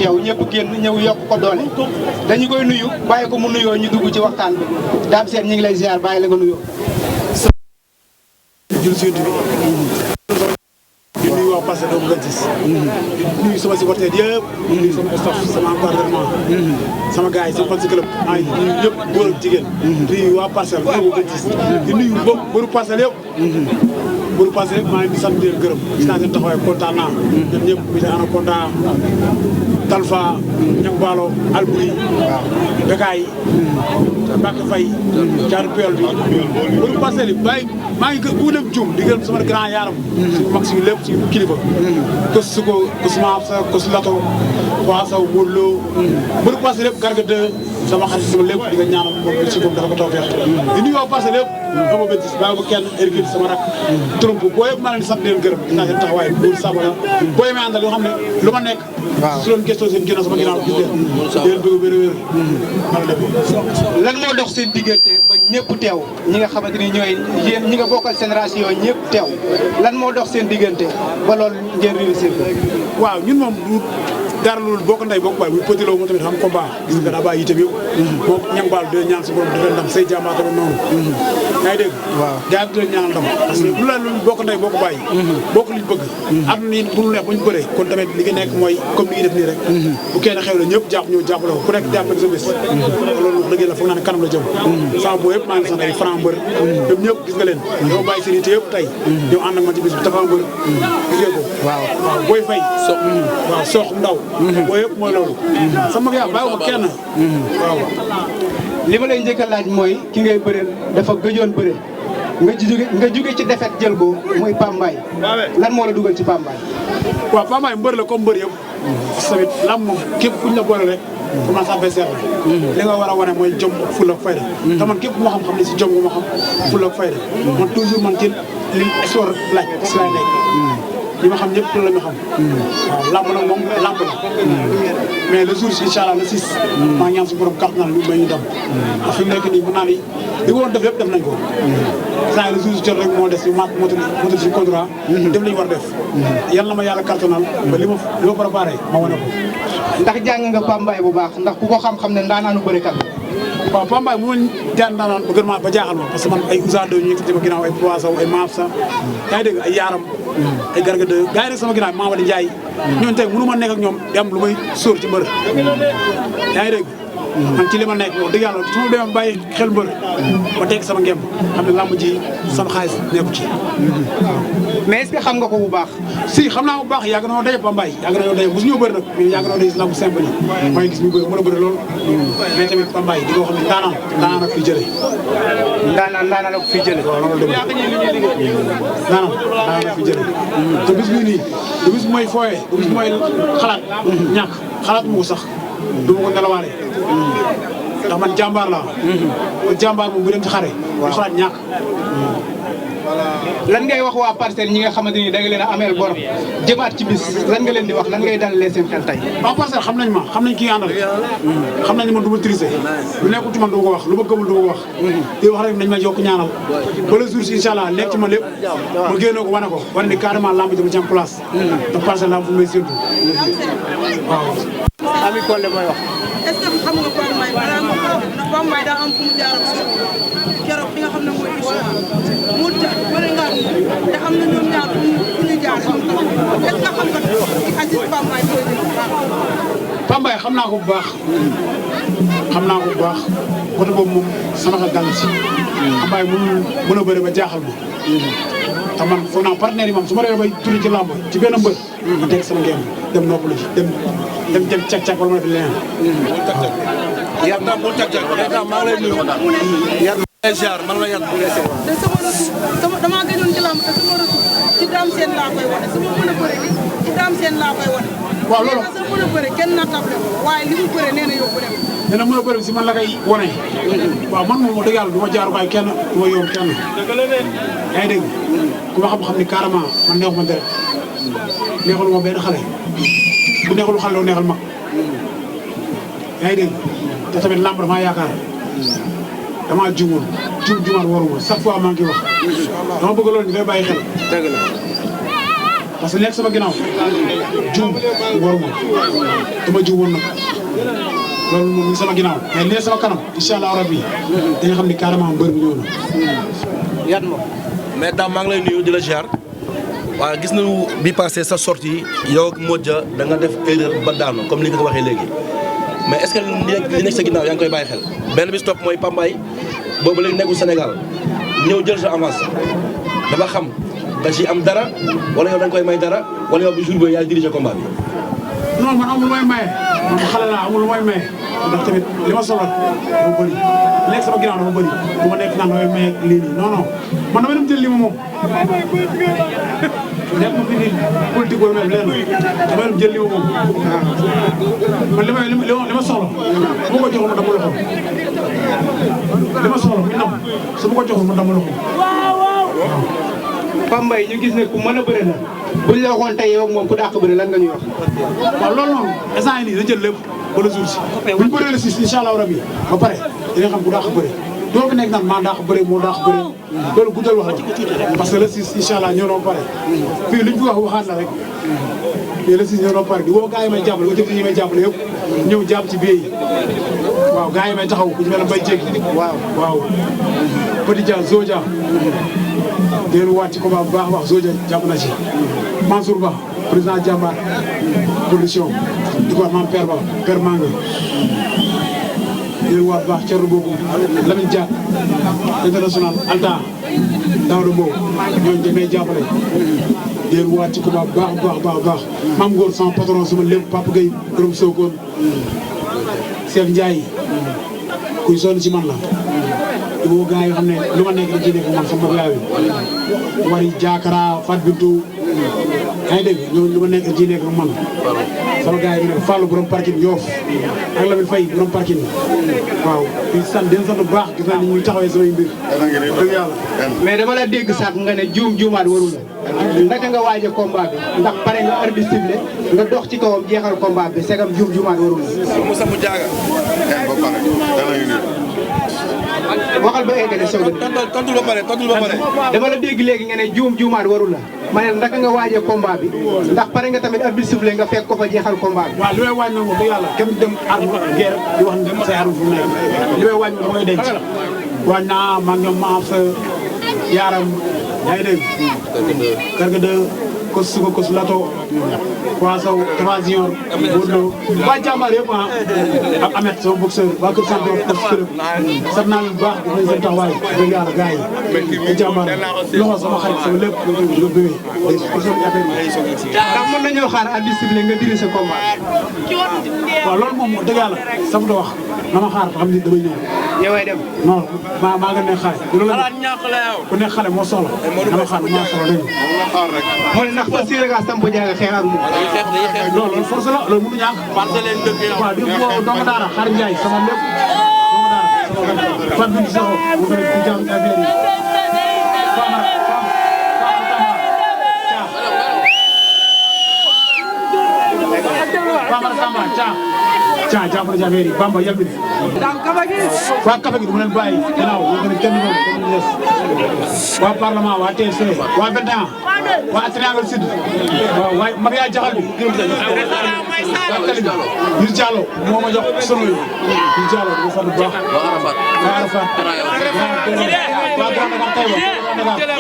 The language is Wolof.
teew ñëpp génn ñëw yokk ko doole dañu koy nuyu bàyyi ko mu nuyoo ñu dugg ci waxtaan bi Dame Sène ñu ngi lay ziar bàyyi la nga nuyoo. jul si di nuyu waa Parcelles doomu Gantis di nuyu sama supporter yëpp di nuyu sama staff sama encadrement sama gars yi sama fan si club maa ngi nuyu ñëpp góor ak jigéen di nuyu waa Parcelles doomu Gantis di nuyu bëru Parcelles yëpp bëru Parcelles yëpp maa ngi di sant di leen gërëm gis naa seen taxawaay kontaan naa ñoom ñëpp mi ana kontaan Talfa Ñang Baalo Albouri Bekaay Mbacke Faye Thiatou Puyol bi bëru Parcelles yi bàyyi maa ngi ku dem Dioum di gërëm sama grand yaaram suñu mag suñu lépp suñu kilifa kos su ko kos maam sa kos lato waa saw Modou Lo bëru Parcelles yëpp Garga 2 sama xarit sama lépp di nga ñaanal moom si moom dafa ko tawfeex di nuyu waa Parcelles yëpp xama bentis bàyyi ko kenn Hercule sama rak tromp boo yëpp maa leen di sant leen gërëm gis naa seen taxawaay bóor sabala boo yemee àndal yoo xam ne lu ma nekk su doon gëstoo seen ginnaaw sama ginnaaw gis leen bëgg wér lan moo dox seen diggante ba ñëpp teew ñi nga xamante ni ñooy yéen ñi nga bokkal génération ñëpp teew lan moo dox seen diggante ba loolu ngeen réussir waaw ñun moom du dara loolu bokk ndey bokk baay bu petit loo moom tamit xam combat gis nga daa bàyyi yitam yëpp moom Ñang Baal de ñaan si borom di leen ndam say jàmbaar tamit noonu yaa ngi dégg waaw gaa yi di leen ñaanal ndam parce que lu la loolu bokk ndey bokk bàyyi bokk liñ bëgg àdduna yi bu ñu neex bu ñu bëree kon tamit li nga nekk mooy comme li ngi def nii rek bu kenn xew la ñëpp jàpp ñëw jàppale ko ku nekk jàppale sa bés loolu wax dëgg la foog naa ne kanam la jëm sama boo yëpp maa ngi sant ay franc mbër ñoom ñëpp gis nga leen ñoo bàyyi seen yitte yëpp tey ñëw ànd ak ma ci bés bi tafa mbër gis nga ko waaw booy fay waaw sox ndaw boo yëpp mooy loolu sama yaa bàyyi ko kenn waaw li ma lay njëkk a laaj mooy ki ngay bëreel dafa gëjoon bëre nga jóge ci defet jël ko muy Pambaay lan moo la dugal ci Pambaay waaw Pambaay mbër la comme mbër yëpp tamit lam moom képp kuñ la boole rek commencé adversaire la li nga war a wane mooy jom fulla ak fayda te man képp moo xam ne si jom nga ma xam fulla ak fayda man toujours man ci li sport laaj si laay nekk ñi ma xam ñëpp loolu la ñu xam waaw lamb nag moom lamb la mais le jour si incha allah le 6 maa ngi ñaan si borom carte na lu may ñu dem ndax fi mu nekk nii mën naa ni li ko woon def lépp def nañ ko saa le jour si jot rek moo des yu maat motul si contrat def lañu war def yal na ma yàlla cartonal ba li ma préparé ma wane ko ndax jàng nga Pambaay bu baax ndax ku ko xam-xam ne ndaanaanu bërekat waaw Pambaay mu ma jaan daanaan ba gën ma ba jaaxal ma parce que man ay Ousa Doy ñu ngi sama ginnaaw ay Poisson ay Maaf sa yaa ngi dégg ay Yaaram ay Garga 2 gars yi rek sama ginnaaw Mamadi Ndiaye ñooñu tey mënu ma nekk ak ñoom di am lu may sóor ci mbër yaa ngi dégg man ci li ma nekk wax dëgg yàlla su ma demee bàyyi xel mbër ma teg sama ngemb xam ne làmb ji sama xaalis nekku ci mais est-ce que xam nga ko bu baax si xam naa bu baax yàgg na daje Pambaay yàgg na daje mosu ñoo bëri nag mais yàgg na daje si lamb simple yi maa ngi gis ñu bëri mën a bëri loolu mais tamit Pambaay di nga xam ne ndaanaan ak fii jëlee ndaanaan ak fii jëlee waaw loolu dëgg ndaanaan ak fii jëlee te bis bii nii du bis mooy fooyee du bis mooy xalaat ñàkk xalaat mu ko sax du ma ko nelawaale ndax man jàmbaar laa jàmbaar moom bu dem ci xare du xalaat ñàkk lan ngay wax waa Parcelles ñi nga xamante ni da nga leen a ameel bor jëmaat ci bis lan nga leen di wax lan ngay dalalee seen xel tey waa Parcelles xam nañ ma xam nañ kii àndal xam nañ man du ma triser lu nekkul ci man du ma ko wax lu ma gëmul du ma ko wax di wax rek nañ ma yokk ñaanal ba le jour si incha allah nekk ci ma lépp ma génnoo ko wane ko wane ni carrément lamb ji ma ci am place ndax Parcelles lamb fu may séntu waaw Ami Collé mooy wax est-ce que xam nga Pambaay balaa nga ko ndax Pambaay daa am fu mu jaar ak keroog bi nga xam ne mooy ISRA mu bëri nga te am na ñoom ñaar fu ñu jaar est-ce que xam nga ci Aziz Pambaay koy Pambaay xam naa ko bu baax xam naa ko bu baax côté boobu moom sama xel dal si Pambaay mën a bëri ba jaaxal ma te man foog naa partenaire yi moom su ma demee bay turi ci làmb ci benn mbër ma teg sama ngeen dem noppalu ci dem cag-cag wala ma def leneen yar naa bul cag-cag maa ngi lay nuyu yar lay ziar man la yar bu lay seet te sama retour damaa gëjoon ci làmb te sama retour ci Dame Sène laa koy wane sama mën a bëre gi ci Dame Sène laa koy wane waaw loolu sa mën a bëre kenn nattable ko waaye li mu bëre nee na yóbbu dem dina mën a bëri si man la koy wane waaw man moom wax dëgg yàlla du ma jaarukaay kenn du ma yomb kenn yaa ngi dégg ku ma xam-xam ni carrément man neexu ma deret neexalu ma benn xale bu neexalu xale doo neexal mag yaa ngi dégg te tamit lamb damaa yaakaar damaa juumaat waruma chaque fois maa ngi wax dama bëgg loolu ñu koy bàyyi xel dëgg la parce que nekk sama ginnaaw juum waruma dama juum woon nag loolu moom mi sama ginnaaw mais li ne sama kanam incha allah rabbi dañu xam ni carrément mbër mi ñëw na. yan ma mais Dame maa ngi lay nuyu di la ziar waaw gis nañu bi passé sa sortie yow ak Modja da nga def erreur ba daanu comme ni nga ko waxee léegi mais est-ce que li nekk sa ginnaaw yaa ngi koy bàyyi xel benn bis topp mooy Pambaay boobu léegi nekkul Sénégal ñëw jël sa avance dafa xam da ci am dara wala yow da nga koy may dara wala yow bi jour boobu yaa dirigé combat bi. non man amul lu may maye man xale laa amul lu may maye ndax tamit li ma soxla dafa bëri nekk sama ginnaaw dafa bëri bu ma nekk naan damay maye lii nii non non man damay dem jël li ma moom nekk ma fi nii politique wala même lenn damay dem jël li ma moom man li ma soxla bu ma ko joxul ma dama loxo li ma soxla mi nam su ma ko joxul ma dama loxo Pambaay ñu gis ne ku mën a bëri la buñ la waxoon tey yow ak moom ku dàq bëri lan nga ñuy wax. waaw loolu noonu instant yii nii da jël lépp ba le jour si buñ bëree le 6 incha allah rabi ba pare dina xam ku dàq bëri doo fi nekk naan maa dàq bëri moo dàq bëri loolu guddal wax la parce que le 6 incha allah ñoo doon pare fii luñ fi wax waxaat la rek fii le 6 ñoo doon pare di woo gars yi may jàppale autorité yi may jàppale yëpp ñëw jàpp ci biir yi waaw gars yi may taxaw ku ci mel ne Mbaye Dieng waaw Petit Dia Zodia déen waat ci combat bu baax wax Zodia jàpp na ci Mansour Ba président Jambar production di ko wax maam Père Ba Père Manga déen waat baax Thierno Bokum Lamine Dia international Alta Daouda Mbow ñooñu dañ may jàppale déen waat ci combat bu baax maam Ngor sama patron sama lépp Papa Gueye borom Sokone Cheikh Ndiaye kuy sonn ci man la di woo gars yoo xam ne lu ma nekk dañ ciy nekk man sama bopp yaay bi wari Diakara Fat Bintou yaa ngi dégg ñooñu lu ma nekk dañ ciy nekk man sama gars yi nekk Fallou borom parking Yoff ak Lamine Faye borom parking waaw di sant bu baax gis naa ni ñuy taxawee samay mbir dëgg yàlla mais dama la dégg sax nga ne juumaat warul la naka nga waaje combat bi ndax pare nga arbitre sifflé nga dox ci kawam jeexal combat bi segam juumaat warul la. Moussa mu jaaga. waxal ba eggale soog a. tontul ba pare. dama la dégg léegi nga ne juumaat warul la ma ne naka nga waajee combat bi ndax pare nga tamit arbitre sifflé nga fekk ko fa jeexal combat bi. waaw li may waaj nag moom dëgg yàlla kenn dem arme guerre di wax ne say arme fu mu nekk li may waaj moom dama koy denc waaj naa maa ngi ñoom ma am sa yaaram yaa ngi dégg Karga de kos suko kos lato Poisson Tapha Junior Modou Lo waa jàmbaar yëpp ak Amet sama boxeur waa kër champion kos kërëb sat naa leen bu baax daf nañ seen taxawaay dëgg yàlla gars yi ay jàmbaar loxo sama xarit sama lépp lo bébé ndax mën nañoo xaar arbitre sifflé nga diri sa combat. waaw loolu moom dëgg yàlla sama da wax na ma xaar xam ni damay ñëw yow dem. non maa nga ne xaar ku ne xale moo soxla dama xaar maa soxla dégg mu ne ndax fas yéene ngaa samp jaaga xeex ak moom. non loolu force la loolu mënu ñàkk waaw di woo doomu daara xaar Ndiaye sama lépp doomu daara sama fan bi ñu soxla mu ko def jàng affaire yi Famara Samba Caa jàppale ci affaire yi Bamba yàgg na. waa Kafe gi du ma leen bàyyi ginnaaw ñoo ko ne kenn ñoom comme ni des waa parlement waa TFC waa 21 waa Triangle Sud waaw waaye Maria Jaxal bi waa Kali bi Yir Diallo moo ma jox sono yi Yir Diallo di ko sant bu baax waa Arafat waa Arafat waa Grand Dakar Taïba